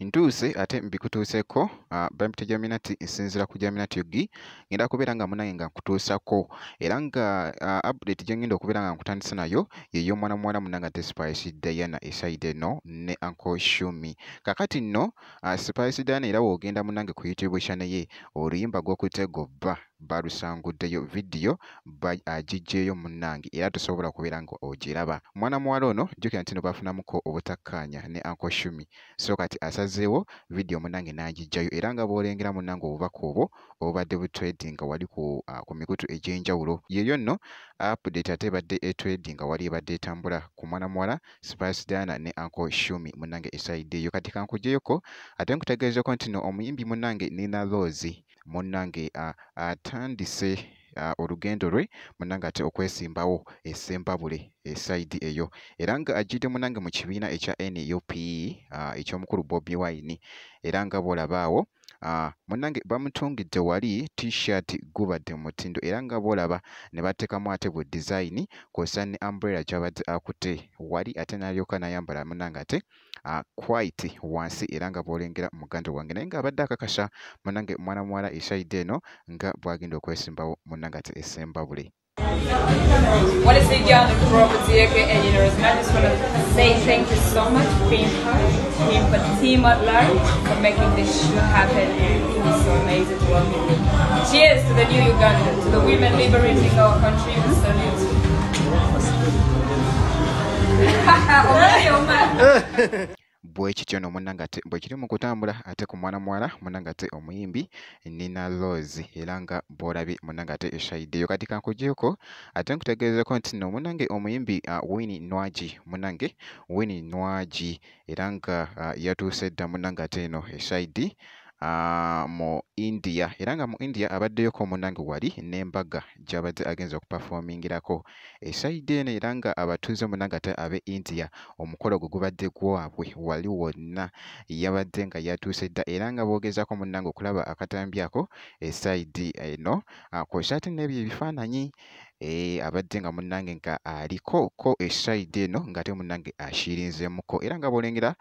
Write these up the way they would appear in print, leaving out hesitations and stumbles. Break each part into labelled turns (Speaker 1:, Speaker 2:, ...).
Speaker 1: ntuuse ate mbikutuuseko bampita Jaminati nsinzira ku Jaminati Yogi ngenda kubeera nga munange nga nkutuusako era nga update gye ngenda okubeera nga nkutandisa nayo y'ey'omwana muwala munange ate Spice Diana eside eno ne Uncle Shumi. Kakati nno Spice Diana era w'ogenda munange ku YouTube channel ye oluyimba gw'okutte gobba balusanguddeyo video agiggyeyo munnange era tosobola kubeera nga ogiraba. Mwana muwala ono jjukira nti no bafunamuko obutakkaanya ne Uncle Shumi so kati asazeewo video munnange n'agiggyayo era nga bw'olengera munnange obubaka obwo obubadde butredinga wali ku mikutu egy'enjawulo. Yeeyo nno update ate ebadde etredinga wali ebadde etambula ku mwana muwala Spice Diana ne Uncle Shumi munnange eside eyo. Kati kankugyeyoko ate nkutegeezeko nti no omuyimbi munnange Nina Rose munnange atandise olugendo lwe munnange ate okwesimbawo essembabule eside eyo era nga ajjidde munnange mu kibiina ekya NUP eky'omukulu Bobi Wine era nga bw'olabaawo munnange bamutungidde wali t-shirt gubadde mu mutindo era nga bw'olaba ne bateekamu ate bu design kw'ossa ne umbrella gy'abadde akutte wali ate n'alyoka n'ayambala munnange ate white wansi era nga bw'olengera muganda wange naye ng'abadde akakasa munnange mwana muwala eside eno nga bw'agenda okwesimbawo munnange ate essembabule.
Speaker 2: What is the girl that property and you know, I just want to say thank you so much team at large for making this shoot happen and it was so amazing to work with you. Cheers to the new Uganda, to the women liberating our country, we salute.
Speaker 1: Bwekityo no munnange ate bwe kiri mu kutambula ate ku mwana muwala munnange ate omuyimbi Nina Rose era nga bw'olabye munnange ate eside eyo. Kati kankugyeko ate nkutegeezeko nti no munnange omuyimbi Winnie Nwaji munnange Winnie Nwaji era nga yatuuse dda munnange ate eno eside mu India era nga mu India abaddeyoko munnange wali n'embaga gy'abadde agenza okuperformingirako eside eno era nga abatuuze munnange ate ab'e India omukolo gwe gubadde gwabwe wali wonna yabadde nga yatuuse dda era nga boogezako munnange okulaba akatambi ako eside eno kw'ossa ate n'ebyo ebifaananyi abadde nga munnange nga aliko ko eside eno ng'ate munnange ashirinzeemuko era nga bw'olengera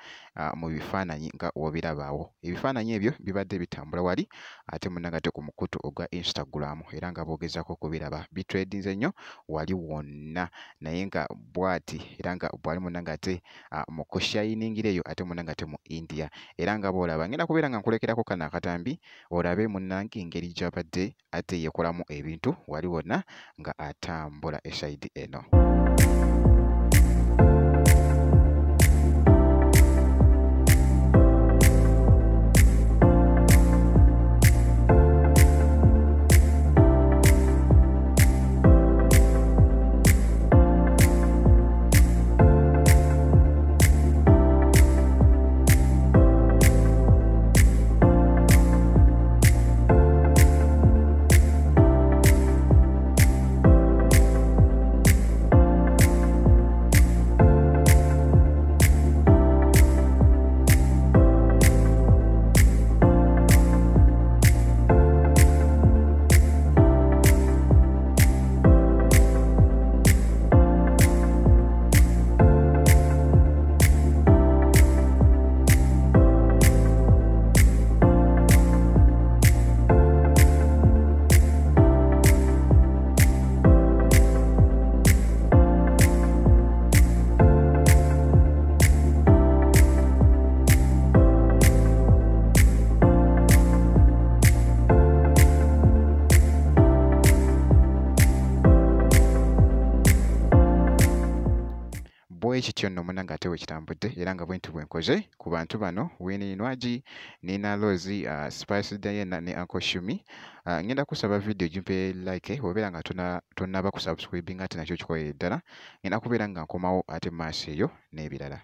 Speaker 1: mu bifaananyi nga w'obirabaawo ebifaananyi ebyo bibadde bitambula wali ate munnange ate ku mukutu ogwa Instagram era nga boogezako kubiraba bitredinze nnyo wali wonna naye nga bw'ati era nga bwali munnange ate mu kushayiningira eyo ate munnange ate mu India era nga bw'olaba ngenda kubeera nga nkulekerako kano akatambi olabe munnange engeri gy'abadde ate yeekolamu ebintu wali wonna nga atambula eside eno. Ekityo nno munnange ate wekitambudde era nga bwentyo bwenkoze ku bantu bano Winnie Nwaji, Nina Rose, Spice Diana ne Uncle Shumi. Ngenda kusaba video gimpe like obeera nga tonnaba kusubscribinga ate nakyo kikolerera ddala ngenda kubeera nga nkomawo ate maaso eyo n'ebirala.